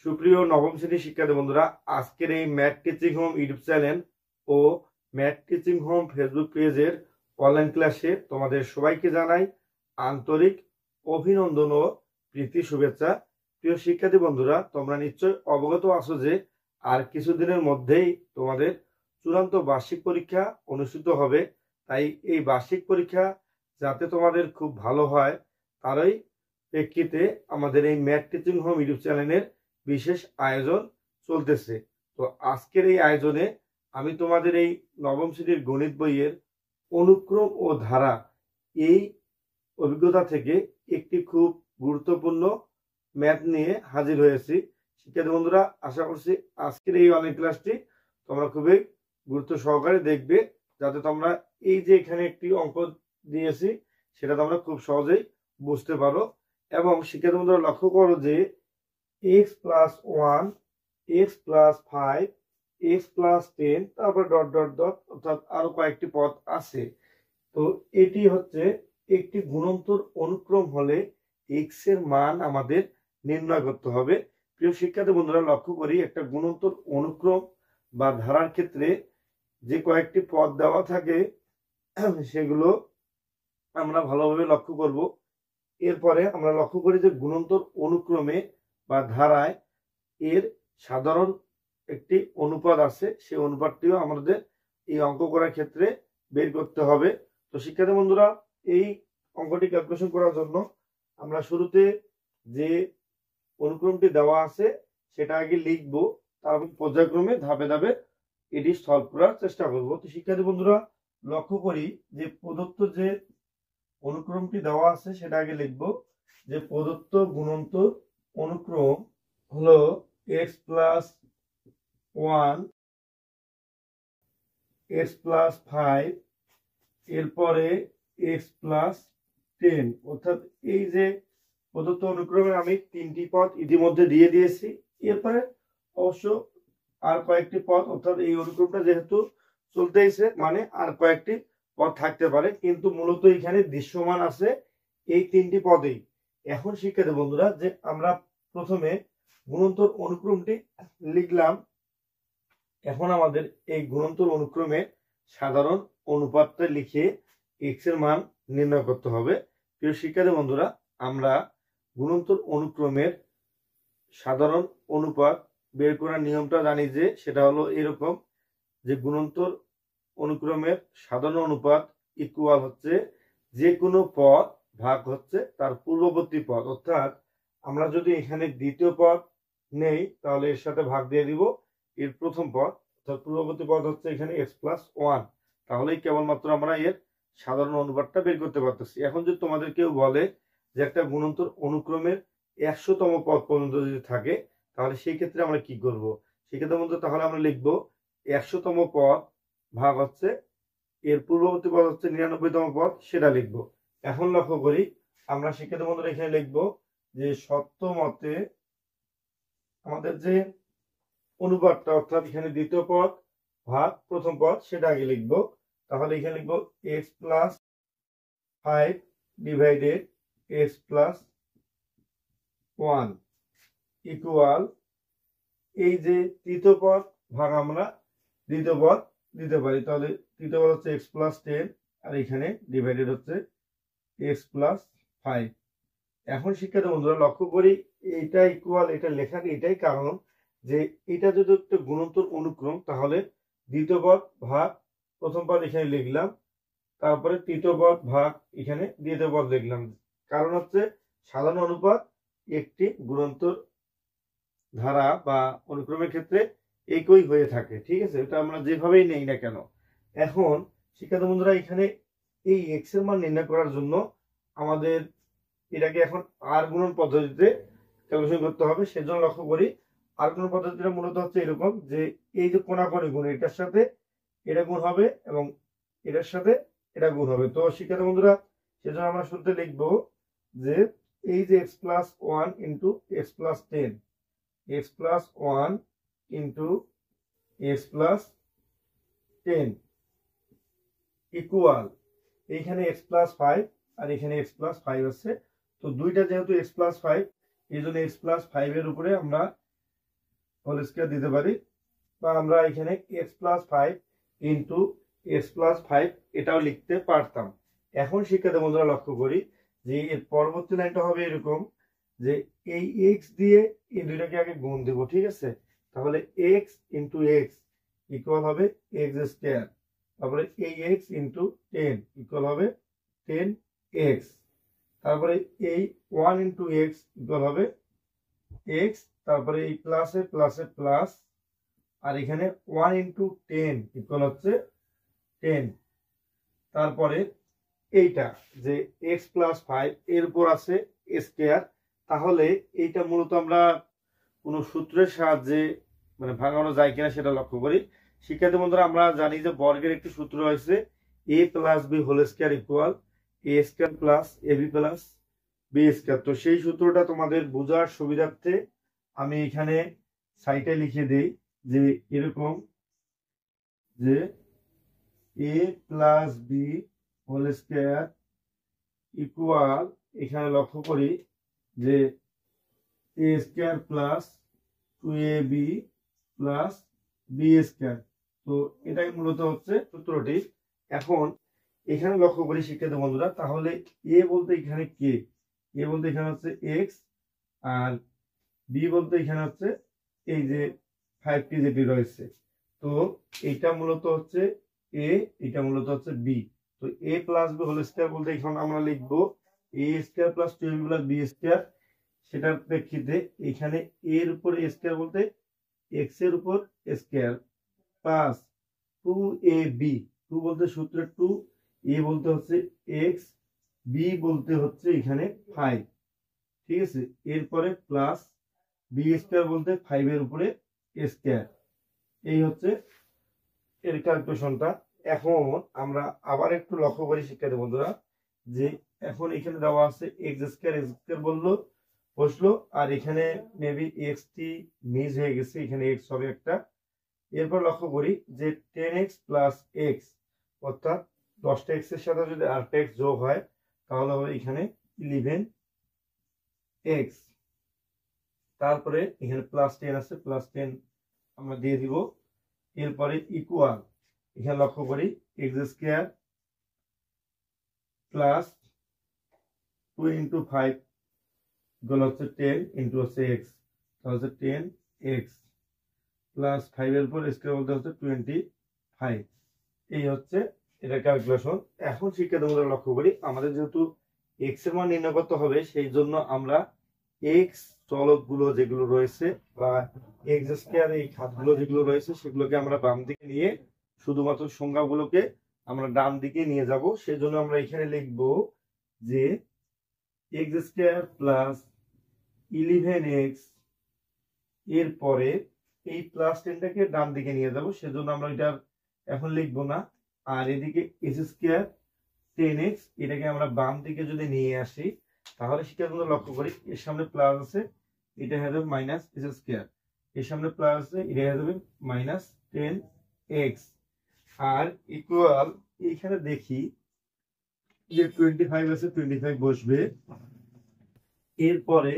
সুপ্রিয় নবম শ্রেণীর শিক্ষার্থী বন্ধুরা, আজকের এই math teaching home YouTube channel ও ম্যাথ টিচিং হোম ফেসবুক পেজের অনলাইন ক্লাসে তোমাদের সবাইকে জানাই আন্তরিক অভিনন্দন ও প্রীতি শুভেচ্ছা। প্রিয় শিক্ষার্থী বন্ধুরা, তোমরা নিশ্চয় অবগত আছো যে আর কিছুদিনের মধ্যেই তোমাদের চূড়ান্ত বার্ষিক পরীক্ষা অনুষ্ঠিত হবে। তাই এই বার্ষিক পরীক্ষা যাতে তোমাদের খুব ভালো হয় তারই প্রেক্ষিতে আমাদের এই ম্যাথ টিচিং হোম ইউটিউব চ্যানেলের বিশেষ আয়োজন চলতেছে। তো আজকের এই আয়োজনে আমি তোমাদের এই নবম শ্রেণীর গণিত বইয়ের অনুক্রম ও ধারা এই অভিজ্ঞতা থেকে একটি খুব গুরুত্বপূর্ণ ম্যাথ নিয়ে হাজির হয়েছি। শিক্ষার্থী বন্ধুরা, আশা করছি আজকের এই অনলাইন ক্লাসটি তোমরা খুবই গুরুত্ব সহকারে দেখবে, যাতে তোমরা এই যে এখানে একটি অঙ্ক দিয়েছি সেটা তোমরা খুব সহজেই বুঝতে পারো। এবং শিক্ষার্থী বন্ধুরা লক্ষ্য করো যে x plus 1, x plus 5, x plus 10, তারপর ডট ডট ডট, অর্থাৎ আরো কয়েকটি পদ আছে। তো এটি হচ্ছে একটি গুণন্তর অনুক্রম হলে x এর মান আমাদের নির্ণয় করতে হবে। প্রিয় শিক্ষার্থী বন্ধুরা, লক্ষ্য করি একটা গুণন্তর অনুক্রম বা ধারার ক্ষেত্রে যে কয়েকটি পদ দেওয়া থাকে সেগুলো আমরা ভালোভাবে লক্ষ্য করব। এরপরে আমরা লক্ষ্য করি যে গুণন্তর অনুক্রমে বা ধারায় এর সাধারণ একটি অনুপাত আছে, সেই অনুপাতটিও আমাদের এই অঙ্ক করার ক্ষেত্রে বের করতে হবে। তো শিক্ষার্থী বন্ধুরা, এই অঙ্কটি ক্যালকুলেশন করার জন্য আমরা শুরুতে যে অনুক্রমটি দেওয়া আছে সেটা আগে লিখব, তারপর পর্যায়ক্রমে ধাপে ধাপে এটি সলভ করার চেষ্টা করব। তো শিক্ষার্থী বন্ধুরা লক্ষ্য করি যে প্রদত্ত যে অনুক্রমটি দেওয়া আছে সেটা আগে লিখব, যে প্রদত্ত গুণন্তর অনুক্রম হলো x প্লাস 1, x প্লাস 5, এরপরে x প্লাস 10। অর্থাৎ এই যে প্রদত্ত অনুক্রমে আমি তিনটি পদ ইতিমধ্যে দিয়ে দিয়েছি। এরপরে অবশ্য আর কয়েকটি পদ, অর্থাৎ এই অনুক্রমটা যেহেতু চলতেইছে মানে আর কয়েকটি পদ থাকতে পারে, কিন্তু মূলত এখানে দৃশ্যমান আছে এই তিনটি পদেই। এখন শিক্ষার্থী বন্ধুরা, যে আমরা প্রথমে গুণন্তর অনুক্রমটি লিখলাম, এখন আমাদের এই গুণন্তর অনুক্রমে সাধারণ অনুপাতটা লিখে x এর মান নির্ণয় করতে হবে। প্রিয় শিক্ষার্থী বন্ধুরা, আমরা গুণন্তর অনুক্রমের সাধারণ অনুপাত বের করার নিয়মটা জানি, যে সেটা হলো এরকম, যে গুণন্তর অনুক্রমের সাধারণ অনুপাত ইকুয়াল হচ্ছে যে কোনো পদ ভাগ হচ্ছে তার পূর্ববর্তী পদ। অর্থাৎ আমরা যদি এখানে দ্বিতীয় পদ নেই তাহলে এর সাথে ভাগ দিয়ে দিব এর প্রথম পদ, অর্থাৎ পূর্ববর্তী পদ হচ্ছে এখানে x প্লাস 1, তাহলেই কেবলমাত্র আমরা এর সাধারণ অনুপাতটা বের করতে পারতেছি। এখন যদি তোমাদের কেউ বলে যে একটা গুণন্তর অনুক্রমের 100তম পদ পর্যন্ত যদি থাকে তাহলে সেই ক্ষেত্রে আমরা কি করব? সেক্ষেত্রে বন্ধু তাহলে আমরা লিখব 100তম পদ ভাগ হচ্ছে এর পূর্ববর্তী পদ হচ্ছে 99তম পদ, সেটা লিখব। এখন লক্ষ্য করি আমরা শিক্ষার্থী বন্ধুরা এখানে লিখব যে সত্য মতে আমাদের যে অনুপাতটা, অর্থাৎ এখানে দ্বিতীয় পদ ভাগ প্রথম পদ, সেটা আগে লিখব। তাহলে এখানে লিখব x plus 5 divided x plus 1 equal, এই যে তৃতীয় পদ ভাগ আমরা দ্বিতীয় পদ দিতে পারি, তাহলে তৃতীয় পদ হচ্ছে x প্লাস 10 আর এখানে ডিভাইডেড হচ্ছে x প্লাস 5। এখন শিক্ষার্থী বন্ধুরা লক্ষ্য করি এইটা ইকুয়াল, এটা লেখার এটাই কারণ যে এটা যদি একটা গুণন্তর অনুক্রম তাহলে দ্বিতীয় পদ ভাগ প্রথম পদ এখানে লিখলাম, তারপরে তৃতীয় পদ ভাগ এখানে দ্বিতীয় পদ লিখলাম। কারণ হচ্ছে সাধারণ অনুপাত একটি গুণন্তর ধারা বা অনুক্রমের ক্ষেত্রে একই হয়ে থাকে, ঠিক আছে? এটা আমরা যেভাবেই নেই না কেন। এখন শিক্ষার্থী বন্ধুরা এখানে এই x এর মান নির্ণয় করার জন্য আমাদের এটাকে এখন আর গুণন পদ্ধতিতে ক্যালকুলেশন করতে হবে। সেজন্য লক্ষ্য করি আর গুণন পদ্ধতিটা মূলত হচ্ছে এরকম, যে এই যে কোণাকোণি গুণ, এটার সাথে এটা গুণ হবে এবং এটার সাথে এটা গুণ হবে। তো শিক্ষার্থী বন্ধুরা সেজন্য আমরা শুরুতে লিখবো যে এই যে x plus 1 into x plus 10, x plus 1 into x plus 10 equal, এইখানে x প্লাস 5 আর এখানে x প্লাস 5 আছে। তো দুইটা যেহেতু x প্লাস 5, এই জন্য x প্লাস 5 এর উপরে আমরা হোল স্কয়ার দিতে পারি, বা আমরা এখানে x+5 ইন্টু x+5 এটাও লিখতে পারতাম। এখন শিক্ষার্থী বন্ধুরা লক্ষ্য করি যে এর পরবর্তী লাইনটা হবে এরকম যে এই x দিয়ে এই দুইটাকে আগে গুণ দেব, ঠিক আছে? তাহলে x ইন্টু এক্স ইকুয়াল হবে x স্কয়ার, তারপরে এই x ইন্টু 10 ইকুয়াল হবে 10x, তারপরে এই 1 ইন্টু x ইকুয়াল হবে x, তারপরে এই প্লাসে প্লাসে প্লাস, আর এখানে 1 ইন্টু 10 ইকুয়াল হচ্ছে 10, তারপরে এইটা যে x+5 এর উপর আছে স্কয়ার, তাহলে এইটা মূলত আমরা কোন সূত্রের সাহায্যে মানে ভাঙানো যায় কিনা সেটা লক্ষ্য করি। শিক্ষার্থী বন্ধুরা, আমরা জানি যে বর্গের একটি সূত্র হয়েছে a+b whole square equal a square plus ab plus b square. তো সেই সূত্রটা তোমাদের বোঝার সুবিধার্থে আমি এখানে সাইটে লিখে দেই যে এরকম যে a+b হোল স্কয়ার ইকুয়াল, এখানে লক্ষ্য করি যে a square plus 2ab plus b square. তো এটাই মূলত হচ্ছে সূত্রটি। এখন এখানে লক্ষ্য করি শিক্ষার্থী বন্ধুরা, তাহলে a বলতে এখানে কে, a বলতে এখানে হচ্ছে x, আর b বলতে এখানে হচ্ছে এই যে 5টি যেটি রয়েছে। তো এটা মূলত হচ্ছে a, এটা মূলত হচ্ছে b। তো a plus b whole square বলতে এখন আমরা লিখবো a square plus 2ab plus b square. সেটার প্রেক্ষিতে এখানে a এর উপর স্কয়ার বলতে x এর উপর স্কয়ার প্লাস 2ab, 2 বলতে সূত্রে 2, a বলতে হচ্ছে x, b বলতে হচ্ছে এখানে 5, ঠিক আছে? এরপরে প্লাস b স্কয়ার বলতে 5 এর উপরে স্কয়ার। এই হচ্ছে এর ক্যালকুলেশনটা। এখন আমরা আবার একটু লক্ষ্য করি শিক্ষার্থী বন্ধুরা যে এখন এখানে দেওয়া আছে x স্কয়ার বসলো, আর এখানে মেবি x টি মিস হয়ে গেছে, এখানে x হবে একটা। এরপর লক্ষ্য করি যে 10x প্লাস x, অর্থাৎ 10টা x এর সাথে যদি আরেকটা x যোগ হয় তাহলে হবে এখানে 11x, তারপরে এখানে প্লাস 10 আছে, প্লাস 10 আমরা দিয়ে দিব। এরপরে ইকুয়াল, এখানে লক্ষ্য করি x square plus 2 into 5 equal হচ্ছে 10 ইন্টু হচ্ছে x, তাহলে হচ্ছে 10x প্লাস 5 এর উপর স্কয়ার বলতে হচ্ছে 25। এই হচ্ছে এটা ক্যালকুলেশন। এখন শিক্ষার্থী বন্ধুরা লক্ষ্য করি আমাদের যেহেতু x এর মান নির্ণয় করতে হবে, সেই জন্য আমরা x চলক গুলো যেগুলো রয়েছে বা x স্কয়ার এই ঘাতগুলো যেগুলো রয়েছে সেগুলোকে আমরা বাম দিকে নিয়ে শুধুমাত্র সংখ্যাগুলোকে আমরা ডান দিকে নিয়ে যাব। সেজন্য আমরা এখানে লিখব যে x স্কয়ার প্লাস 11x, এরপরে এই প্লাস 10টাকে ডান দিকে নিয়ে যাব, সেজন্য আমরা এটা এখন লিখবো না। আর এদিকে s স্কয়ার 10x, এটাকে আমরা বাম দিকে যদি নিয়ে আসি তাহলে শিক্ষার্থী বন্ধুরা লক্ষ্য করি এর সামনে প্লাস আছে, এটা হয়ে যাবে মাইনাস s স্কয়ার, এর সামনে প্লাস আছে, এটা হয়ে যাবে মাইনাস 10x, আর ইকুয়াল এইখানে দেখি যে 25 আছে, 25 বসবে। এরপরে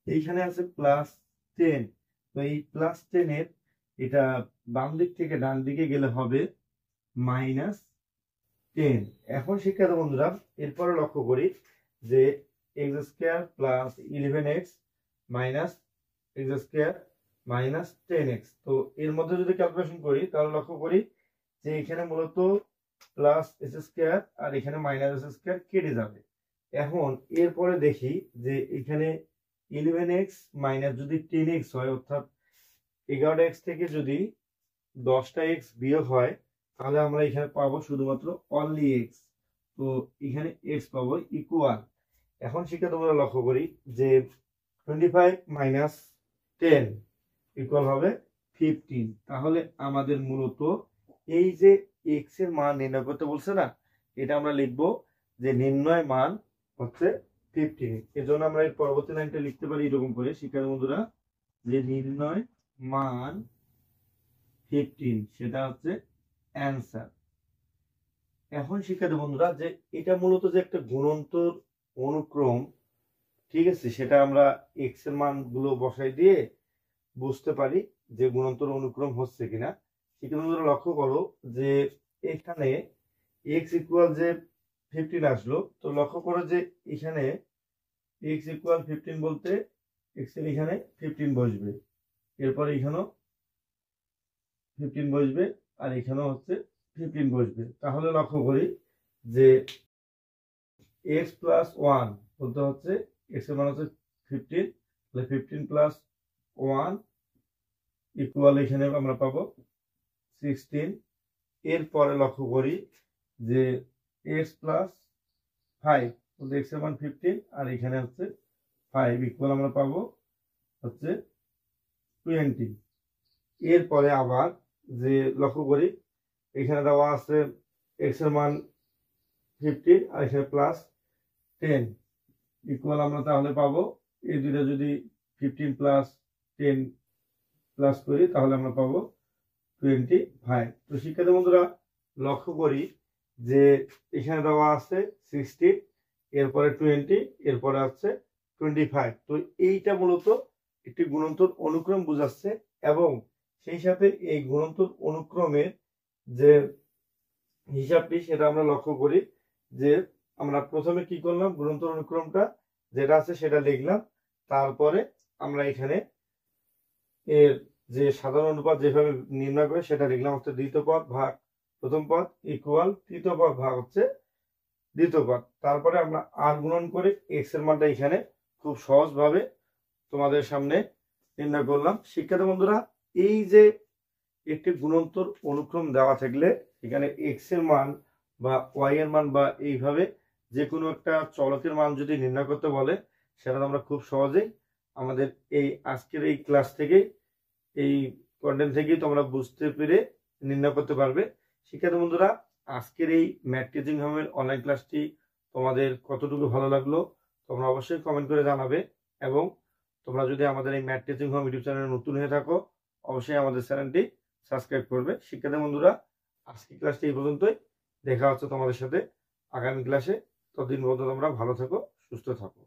এইখানে আছে প্লাস 10, তো এই প্লাস 10 এর এটা বাম দিক থেকে ডান দিকে গেলে হবে মাইনাস 10। এখন শিক্ষার্থী বন্ধুরা এরপরে লক্ষ্য করি যে x square plus 11x minus x square minus 10x। তো এর মধ্যে যদি ক্যালকুলেশন করি তাহলে লক্ষ্য করি যে এখানে মূলত প্লাস s স্কয়ার আর এখানে মাইনাস s স্কয়ার কেটে যাবে। এখন এরপরে দেখি যে এখানে 11x মাইনাস যদি 10x হয়, অর্থাৎ 11x থেকে যদি 10টা x বিয়োগ হয় তাহলে আমরা এখানে পাবো শুধুমাত্র অনলি x। তো এখানে x পাবো ইকুয়াল। এখন শিক্ষার্থী বন্ধুরা লক্ষ্য করি যে 25 মাইনাস 10 ইকুয়াল হবে 15। তাহলে আমাদের মূলত এই যে x এর মান নির্ণয় করতে বলছে না, এটা আমরা লিখবো যে নির্ণয় মান হচ্ছে 15। এজন্য আমরা এর পরবর্তী লাইনটা লিখতে পারি এরকম করে শিক্ষার্থী বন্ধুরা যে নির্ণয় মান 15, সেটা হচ্ছে অ্যান্সার। এখন শিক্ষার্থী বন্ধুরা যে এটা মূলত যে একটা গুণন্তর অনুক্রম, ঠিক আছে, সেটা আমরা x এর মান গুলো বসাই দিয়ে বুঝতে পারি যে গুণোত্তর অনুক্রম হচ্ছে কিনা। সেখানে তোমরা লক্ষ্য করো যে এখানে x ইকুয়াল যে 15 আসলো, তো লক্ষ্য করো যে এখানে x ইকুয়াল 15 বলতে x এর এখানে 15 বসবে, এরপরে এখানেও 15 বসবে, আর এখানেও হচ্ছে 15 বসবে। তাহলে লক্ষ্য করি যে x প্লাস 1 বলতে হচ্ছে x এর মান হচ্ছে 15, তাহলে 15 প্লাস 1 ইকুয়াল এখানে আমরা পাবো 16। এরপরে লক্ষ্য করি যে x প্লাস 5 বলতে x এর মান 15 আর এখানে হচ্ছে 5 ইকুয়াল আমরা পাবো হচ্ছে 20। এরপরে আবার যে লক্ষ্য করি এখানে দেওয়া আছে x এর মান 15 আর এখানে প্লাস 10 ইকুয়াল আমরা তাহলে পাবো এই দুইটা যদি 15 প্লাস 10 প্লাস করি তাহলে আমরা পাবো 25। তো শিক্ষার্থী বন্ধুরা লক্ষ্য করি যে এখানে দেওয়া আছে 16, এরপরে 20, এরপরে আছে 25। তো এইটা মূলত একটি গুণোত্তর অনুক্রম বোঝাচ্ছে, এবং সেই সাথে এই গুণোত্তর অনুক্রমের যে হিসাবটি সেটা আমরা লক্ষ্য করি যে আমরা প্রথমে কি করলাম, গুণোত্তর অনুক্রমটা যেটা আছে সেটা লিখলাম, তারপরে আমরা এখানে এর যে সাধারণ অনুপাত যেভাবে নির্ণয় করে সেটা লিখলাম হচ্ছে দ্বিতীয় পদ ভাগ প্রথম পদ ইকুয়াল তৃতীয় পদ ভাগ হচ্ছে দ্বিতীয় পদ। তারপরে আমরা আর গুণন করে এক্স এর মানটা এখানে খুব সহজভাবে তোমাদের সামনে নির্ণয় করলাম। শিক্ষার্থী বন্ধুরা এই যে একটি গুণোত্তর অনুক্রম দেওয়া থাকলে এখানে এক্স এর মান বা ওয়াই এর মান বা এইভাবে যে কোনো একটা চলকের মান যদি নির্ণয় করতে বলে সেটা আমরা খুব সহজেই আমাদের এই আজকের এই ক্লাস থেকে এই কন্টেন্ট থেকেই তোমরা বুঝতে পেরে নির্ণয় করতে পারবে। শিক্ষার্থী বন্ধুরা আজকের এই ম্যাথ টিচিং হোমের অনলাইন ক্লাসটি তোমাদের কতটুকু ভালো লাগলো তোমরা অবশ্যই কমেন্ট করে জানাবে, এবং তোমরা যদি আমাদের এই ম্যাথ টিচিং হোম ইউটিউব চ্যানেলে নতুন হয়ে থাকো অবশ্যই আমাদের চ্যানেলটি সাবস্ক্রাইব করবে। শিক্ষার্থী বন্ধুরা আজকের ক্লাসটি এই পর্যন্তই, দেখা হচ্ছে তোমাদের সাথে আগামী ক্লাসে। ততদিন পর্যন্ত তোমরা ভালো থাকো, সুস্থ থাকো।